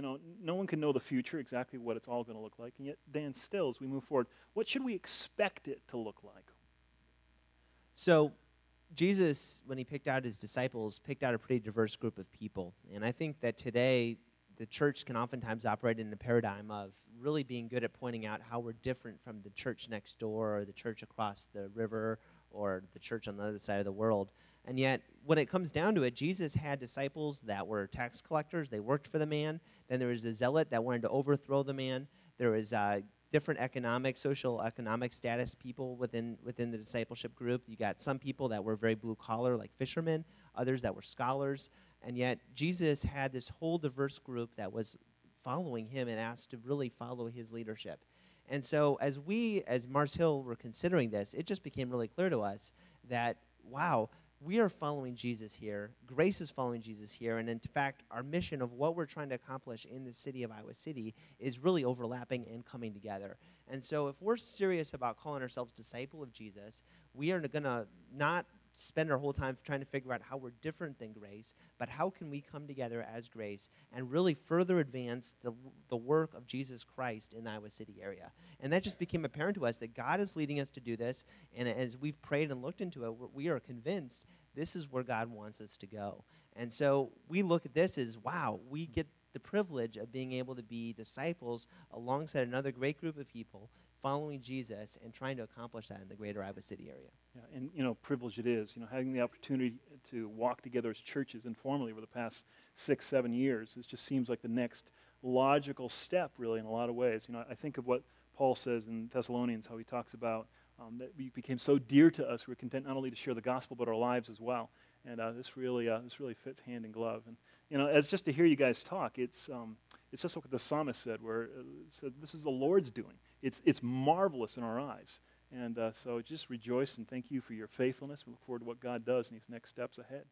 no one can know the future, exactly what it's all going to look like. And yet, Dan, still, as we move forward, what should we expect it to look like? So Jesus, when he picked out his disciples, picked out a pretty diverse group of people. And I think that today the church can oftentimes operate in a paradigm of really being good at pointing out how we're different from the church next door or the church across the river or the church on the other side of the world. And yet, when it comes down to it, Jesus had disciples that were tax collectors. They worked for the man. Then there was a zealot that wanted to overthrow the man. There was different social economic status people within the discipleship group. You got some people that were very blue collar, like fishermen, others that were scholars, and yet Jesus had this whole diverse group that was following him and asked to really follow his leadership. And so as we, as Mars Hill, were considering this, it just became really clear to us that, wow, we are following Jesus here. Grace is following Jesus here. And in fact, our mission of what we're trying to accomplish in the city of Iowa City is really overlapping and coming together. And so if we're serious about calling ourselves disciple of Jesus, we are going to not spend our whole time trying to figure out how we're different than Grace, but how can we come together as Grace and really further advance the work of Jesus Christ in the Iowa City area. And that just became apparent to us that God is leading us to do this, and as we've prayed and looked into it, we are convinced this is where God wants us to go. And so we look at this as, wow, we get the privilege of being able to be disciples alongside another great group of people following Jesus and trying to accomplish that in the greater Iowa City area. Yeah, and privilege it is. Having the opportunity to walk together as churches informally over the past 6-7 years, it just seems like the next logical step, really, in a lot of ways. I think of what Paul says in Thessalonians, how he talks about that we became so dear to us, we're content not only to share the gospel but our lives as well. And this really fits hand in glove. And as just to hear you guys talk, it's just what the psalmist said, where it said, "This is the Lord's doing. It's marvelous in our eyes." And so just rejoice and thank you for your faithfulness. We look forward to what God does in these next steps ahead.